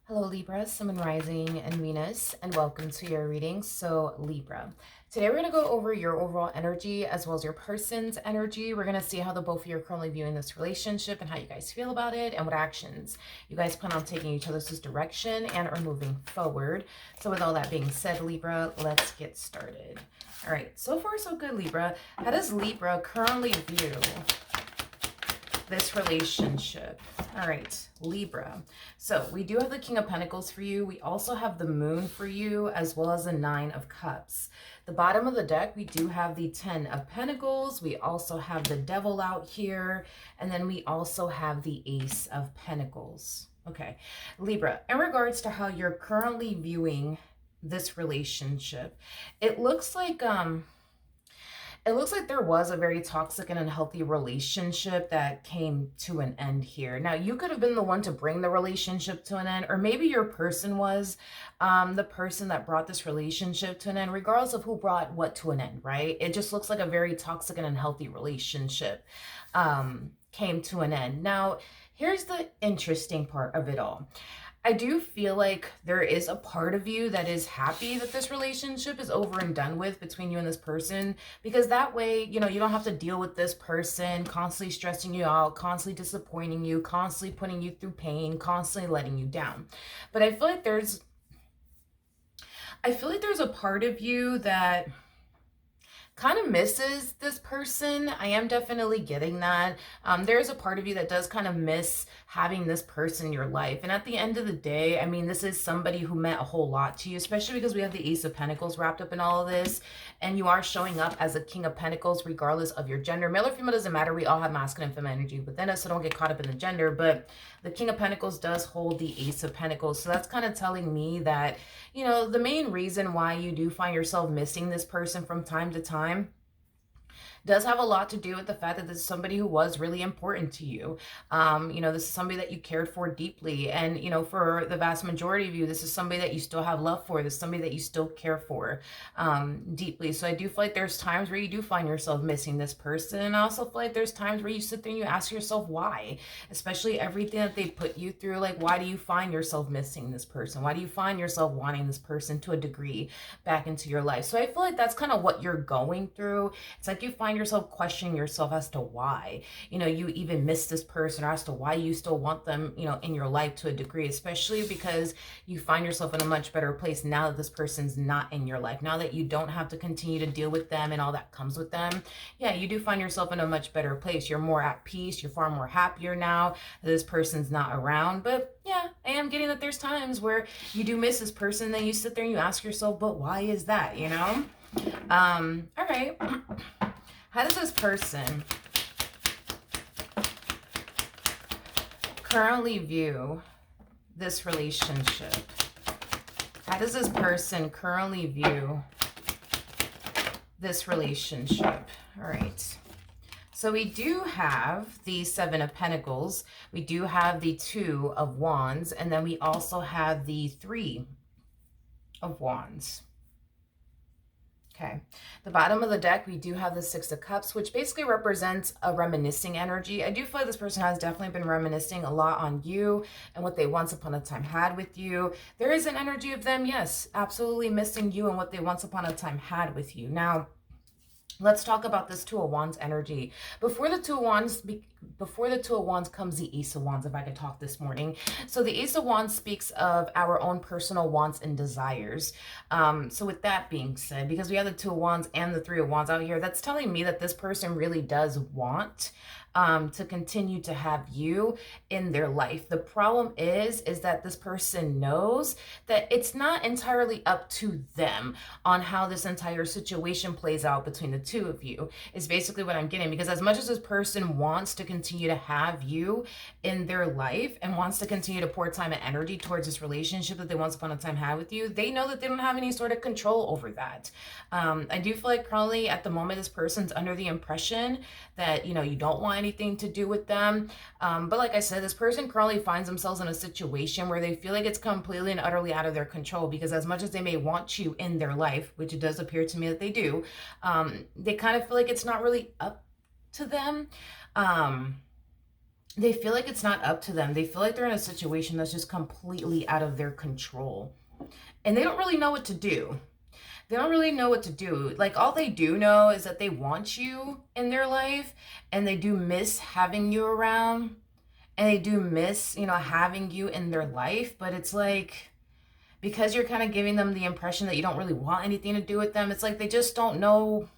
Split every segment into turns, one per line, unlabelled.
Hello Libra, Sun and Rising and Venus, and welcome to your reading. So Libra, today we're going to go over your overall energy as well as your person's energy. We're going to see how the both of you are currently viewing this relationship and how you guys feel about it and what actions you guys plan on taking each other's direction and are moving forward. So with all that being said, Libra, let's get started. All right, so far so good, Libra. How does Libra currently view this relationship? All right, Libra. So we do have the King of Pentacles for you. We also have the Moon for you, as well as the Nine of Cups. The bottom of the deck, we do have the Ten of Pentacles. We also have the Devil out here. And then we also have the Ace of Pentacles. Okay, Libra, in regards to how you're currently viewing this relationship, it looks like there was a very toxic and unhealthy relationship that came to an end here. Now, you could have been the one to bring the relationship to an end, or maybe your person was the person that brought this relationship to an end, regardless of who brought what to an end, right? It just looks like a very toxic and unhealthy relationship came to an end. Now, here's the interesting part of it all. I do feel like there is a part of you that is happy that this relationship is over and done with between you and this person, because that way, you don't have to deal with this person constantly stressing you out, constantly disappointing you, constantly putting you through pain, constantly letting you down. But I feel like there's a part of you that kind of misses this person. I am definitely getting that. There's a part of you that does kind of miss having this person in your life. And at the end of the day, I mean, this is somebody who meant a whole lot to you, especially because we have the Ace of Pentacles wrapped up in all of this. And you are showing up as a King of Pentacles, regardless of your gender. Male or female doesn't matter. We all have masculine and feminine energy within us, so don't get caught up in the gender. But the King of Pentacles does hold the Ace of Pentacles. So that's kind of telling me that, the main reason why you do find yourself missing this person from time to time does have a lot to do with the fact that this is somebody who was really important to you. This is somebody that you cared for deeply. And, for the vast majority of you, this is somebody that you still have love for. This is somebody that you still care for deeply. So I do feel like there's times where you do find yourself missing this person. And I also feel like there's times where you sit there and you ask yourself why, especially everything that they put you through. Like, why do you find yourself missing this person? Why do you find yourself wanting this person to a degree back into your life? So I feel like that's kind of what you're going through. It's like you find yourself questioning yourself as to why, you even miss this person, or as to why you still want them, in your life to a degree, especially because you find yourself in a much better place now that this person's not in your life, now that you don't have to continue to deal with them and all that comes with them. Yeah, you do find yourself in a much better place. You're more at peace. You're far more happier now that this person's not around. But yeah, I am getting that there's times where you do miss this person, then you sit there and you ask yourself, but why is that, all right. How does this person currently view this relationship? How does this person currently view this relationship? All right. So we do have the Seven of Pentacles. We do have the Two of Wands. And then we also have the Three of Wands. Okay, the bottom of the deck, we do have the Six of Cups, which basically represents a reminiscing energy. I do feel like this person has definitely been reminiscing a lot on you and what they once upon a time had with you. There is an energy of them, yes, absolutely missing you and what they once upon a time had with you. Now, let's talk about this Two of Wands energy. Before the Two of Wands comes the Ace of Wands, if I could talk this morning. So the Ace of Wands speaks of our own personal wants and desires. So with that being said, because we have the Two of Wands and the Three of Wands out here, that's telling me that this person really does want to continue to have you in their life. The problem is that this person knows that it's not entirely up to them on how this entire situation plays out between the two of you, is basically what I'm getting. Because as much as this person wants to continue to have you in their life and wants to continue to pour time and energy towards this relationship that they once upon a time had with you, they know that they don't have any sort of control over that. I do feel like probably at the moment this person's under the impression that, you don't want anything to do with them. But like I said, this person currently finds themselves in a situation where they feel like it's completely and utterly out of their control, because as much as they may want you in their life, which it does appear to me that they do, they kind of feel like it's not really up to them. they feel like it's not up to them. They feel like they're in a situation that's just completely out of their control. And they don't really know what to do. They don't really know what to do. Like, all they do know is that they want you in their life, and they do miss having you around, and they do miss, you know, having you in their life. But it's like, because you're kind of giving them the impression that you don't really want anything to do with them, it's like they just don't know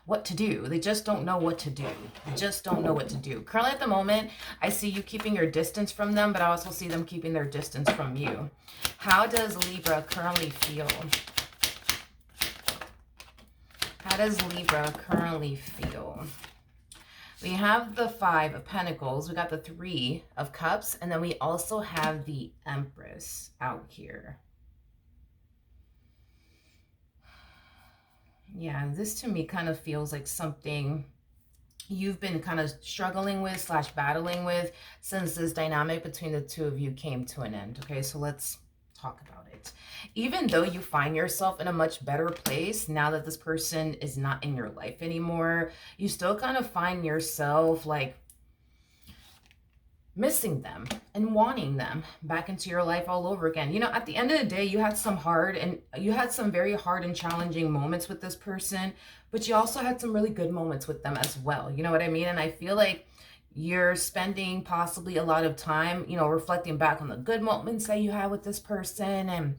what to do. They just don't know what to do. They just don't know what to do. Currently at the moment, I see you keeping your distance from them, but I also see them keeping their distance from you. How does Libra currently feel? How does Libra currently feel? We have the 5 of Pentacles. We got the 3 of Cups. And then we also have the Empress out here. Yeah, this to me kind of feels like something you've been kind of struggling with / battling with since this dynamic between the two of you came to an end. Okay, so let's talk about it. Even though you find yourself in a much better place now that this person is not in your life anymore, you still kind of find yourself like missing them and wanting them back into your life all over again. You know, at the end of the day, you had some very hard and challenging moments with this person, but you also had some really good moments with them as well. You know what I mean? And I feel like you're spending possibly a lot of time, you know, reflecting back on the good moments that you had with this person, and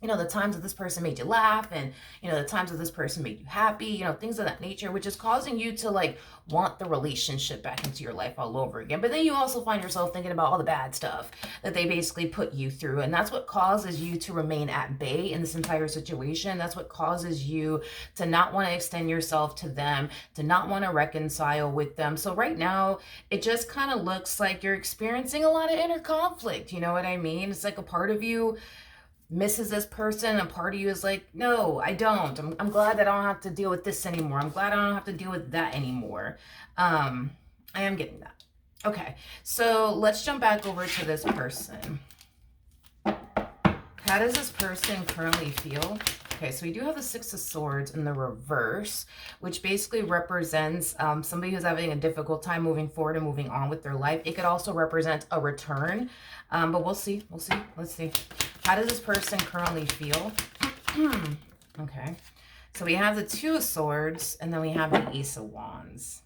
you know, the times that this person made you laugh, and, you know, the times that this person made you happy, you know, things of that nature, which is causing you to like want the relationship back into your life all over again. But then you also find yourself thinking about all the bad stuff that they basically put you through. And that's what causes you to remain at bay in this entire situation. That's what causes you to not want to extend yourself to them, to not want to reconcile with them. So right now, it just kind of looks like you're experiencing a lot of inner conflict. You know what I mean? It's like a part of you misses this person, and part of you is like, no, I don't. I'm glad that I don't have to deal with this anymore. I'm glad I don't have to deal with that anymore. I am getting that. Okay, so let's jump back over to this person. How does this person currently feel? Okay, so we do have the 6 of Swords in the reverse, which basically represents somebody who's having a difficult time moving forward and moving on with their life. It could also represent a return, but we'll see. We'll see. Let's see. How does this person currently feel? Okay, so we have the 2 of Swords, and then we have the Ace of Wands.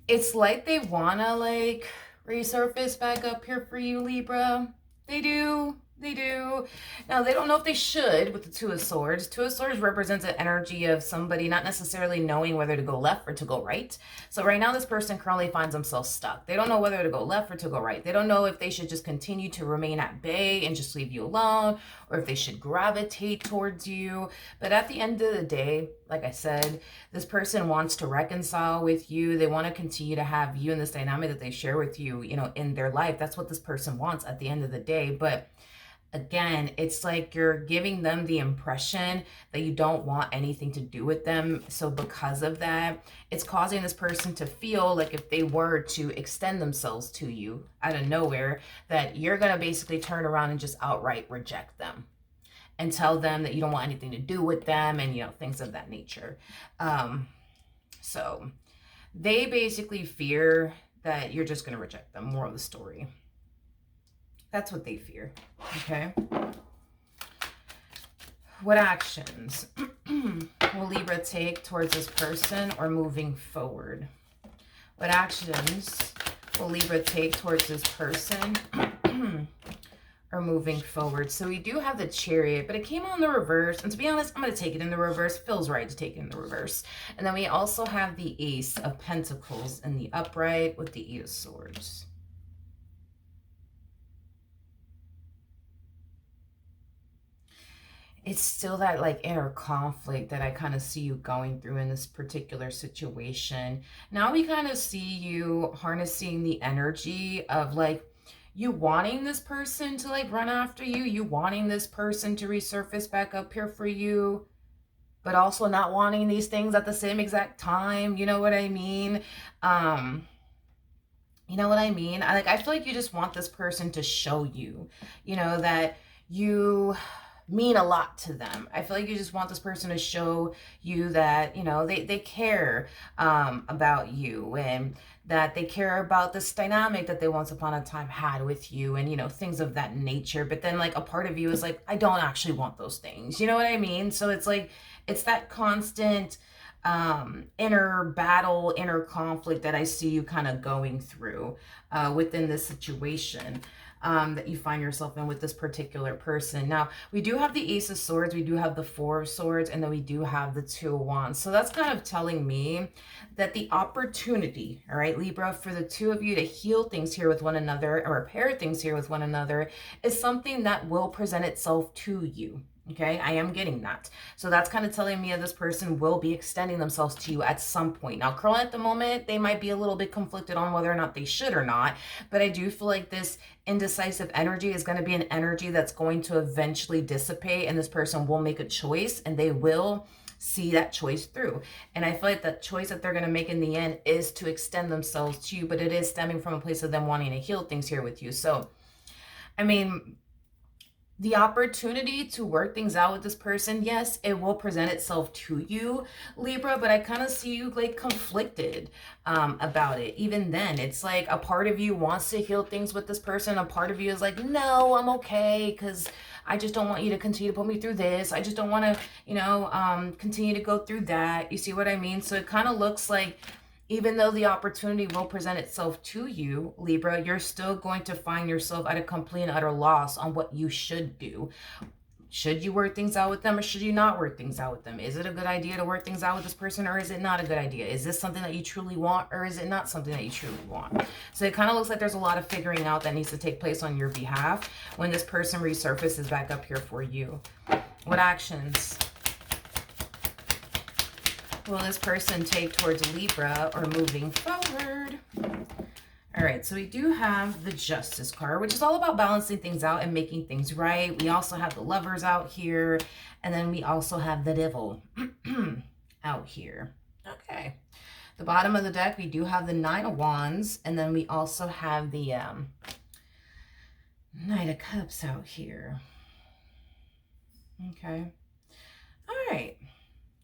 It's like they want to like resurface back up here for you, Libra. They do. They do. Now, they don't know if they should with the 2 of Swords. 2 of Swords represents an energy of somebody not necessarily knowing whether to go left or to go right. So right now, this person currently finds themselves stuck. They don't know whether to go left or to go right. They don't know if they should just continue to remain at bay and just leave you alone, or if they should gravitate towards you. But at the end of the day, like I said, this person wants to reconcile with you. They want to continue to have you in this dynamic that they share with you, you know, in their life. That's what this person wants at the end of the day. But again, it's like you're giving them the impression that you don't want anything to do with them. So because of that, it's causing this person to feel like if they were to extend themselves to you out of nowhere, that you're going to basically turn around and just outright reject them and tell them that you don't want anything to do with them, and, you know, things of that nature. So they basically fear that you're just going to reject them. Moral of the story. That's what they fear, okay? What actions will Libra take towards this person or moving forward? What actions will Libra take towards this person or moving forward? So we do have the Chariot, but it came on the reverse. And to be honest, I'm going to take it in the reverse. Feels right to take it in the reverse. And then we also have the Ace of Pentacles in the upright with the 8 of Swords. It's still that like inner conflict that I kind of see you going through in this particular situation. Now we kind of see you harnessing the energy of like you wanting this person to like run after you, you wanting this person to resurface back up here for you, but also not wanting these things at the same exact time. You know what I mean? You know what I mean? I feel like you just want this person to show you, you know, that you mean a lot to them. I feel like you just want this person to show you that, you know, they care about you, and that they care about this dynamic that they once upon a time had with you, and, you know, things of that nature. But then like a part of you is like, I don't actually want those things. You know what I mean? So it's like, it's that constant inner battle, inner conflict that I see you kind of going through within this situation that you find yourself in with this particular person. Now, we do have the Ace of Swords, we do have the Four of Swords, and then we do have the Two of Wands. So that's kind of telling me that the opportunity, all right, Libra, for the two of you to heal things here with one another, or repair things here with one another, is something that will present itself to you. Okay, I am getting that. So that's kind of telling me that this person will be extending themselves to you at some point. Now, currently at the moment, they might be a little bit conflicted on whether or not they should or not. But I do feel like this indecisive energy is going to be an energy that's going to eventually dissipate. And this person will make a choice, and they will see that choice through. And I feel like the choice that they're going to make in the end is to extend themselves to you. But it is stemming from a place of them wanting to heal things here with you. So, I mean, the opportunity to work things out with this person, yes, it will present itself to you, Libra, but I kind of see you like conflicted about it. Even then, it's like a part of you wants to heal things with this person. A part of you is like, no, I'm okay, because I just don't want you to continue to put me through this. I just don't want to, you know, continue to go through that. You see what I mean? So it kind of looks like, even though the opportunity will present itself to you, Libra, you're still going to find yourself at a complete and utter loss on what you should do. Should you work things out with them, or should you not work things out with them? Is it a good idea to work things out with this person, or is it not a good idea? Is this something that you truly want, or is it not something that you truly want? So it kind of looks like there's a lot of figuring out that needs to take place on your behalf when this person resurfaces back up here for you. What actions will this person take towards Libra or moving forward? All right, so we do have the Justice card, which is all about balancing things out and making things right. We also have the Lovers out here, and then we also have the Devil out here. Okay. The bottom of the deck, we do have the Nine of Wands, and then we also have the Knight of Cups out here. Okay. All right.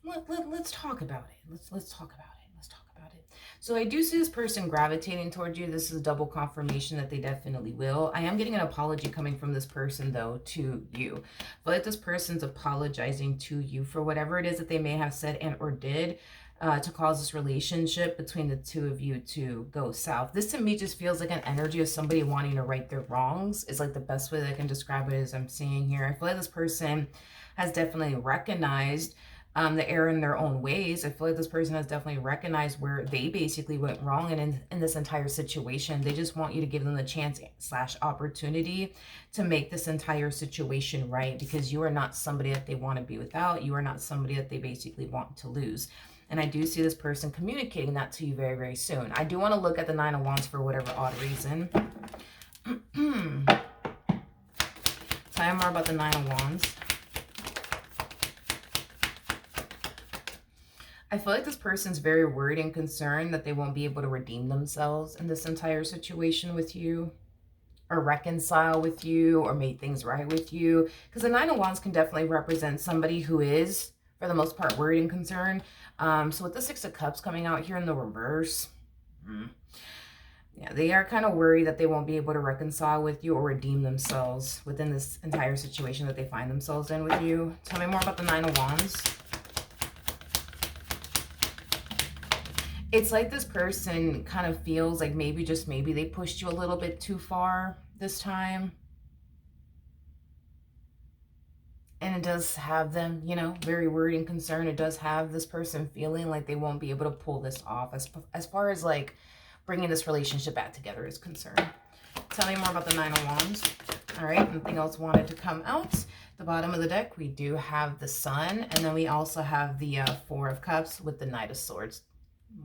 Let's talk about it. Let's talk about it. Let's talk about it. So I do see this person gravitating towards you. This is a double confirmation that they definitely will. I am getting an apology coming from this person, though, to you. But like this person's apologizing to you for whatever it is that they may have said and or did to cause this relationship between the two of you to go south. This to me just feels like an energy of somebody wanting to right their wrongs. Is like the best way that I can describe it as I'm seeing here. I feel like this person has definitely recognized the error in their own ways. I feel like this person has definitely recognized where they basically went wrong, and in this entire situation, they just want you to give them the chance / opportunity to make this entire situation right, because you are not somebody that they want to be without. You are not somebody that they basically want to lose. And I do see this person communicating that to you very, very soon. I do want to look at the Nine of Wands for whatever odd reason. Tell me more about the Nine of Wands. I feel like this person's very worried and concerned that they won't be able to redeem themselves in this entire situation with you, or reconcile with you, or make things right with you. Because the Nine of Wands can definitely represent somebody who is, for the most part, worried and concerned. So with the Six of Cups coming out here in the reverse, yeah, they are kind of worried that they won't be able to reconcile with you or redeem themselves within this entire situation that they find themselves in with you. Tell me more about the Nine of Wands. It's like this person kind of feels like maybe, just maybe, they pushed you a little bit too far this time. And it does have them, you know, very worried and concerned. It does have this person feeling like they won't be able to pull this off as far as like bringing this relationship back together is concerned. Tell me more about the Nine of Wands. All right, anything else wanted to come out? The bottom of the deck, we do have the Sun, and then we also have the Four of Cups with the Knight of Swords.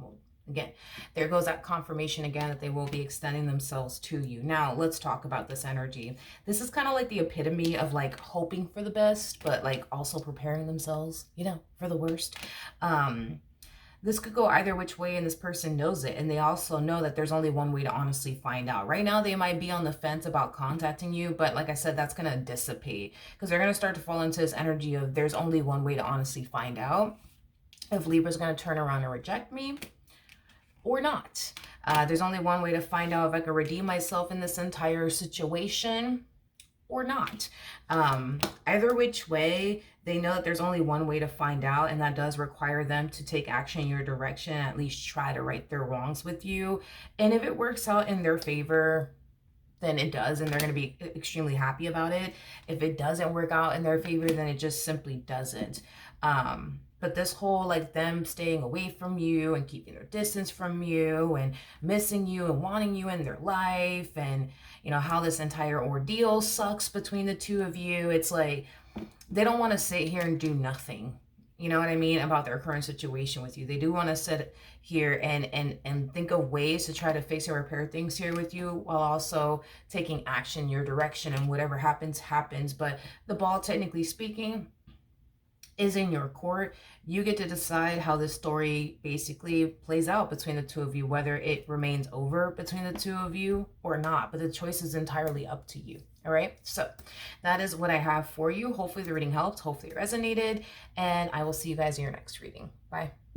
Well, again, there goes that confirmation again that they will be extending themselves to you. Now, let's talk about this energy. This is kind of like the epitome of like hoping for the the best, but like also preparing themselves, you know, for the worst. this could go either which way, and this person knows it. And they also know that there's only one way to honestly find out. Right now, they might be on the fence about contacting you, but like I said, that's going to dissipate because they're going to start to fall into this energy of there's only one way to honestly find out if Libra's going to turn around and reject me or not. There's only one way to find out if I can redeem myself in this entire situation or not. Either which way, they know that there's only one way to find out, and that does require them to take action in your direction, at least try to right their wrongs with you. And if it works out in their favor, then it does, and they're going to be extremely happy about it. If it doesn't work out in their favor, then it just simply doesn't. But this whole like them staying away from you and keeping their distance from you and missing you and wanting you in their life, and you know how this entire ordeal sucks between the two of you, it's like they don't want to sit here and do nothing, you know what I mean, about their current situation with you. They do want to sit here and think of ways to try to fix and repair things here with you, while also taking action in your direction, and whatever happens, happens. But the ball, technically speaking, is in your court. You get to decide how this story basically plays out between the two of you, whether it remains over between the two of you or not. But the choice is entirely up to you. All right, so that is what I have for you. Hopefully the reading helped. Hopefully it resonated, and I will see you guys in your next reading. Bye.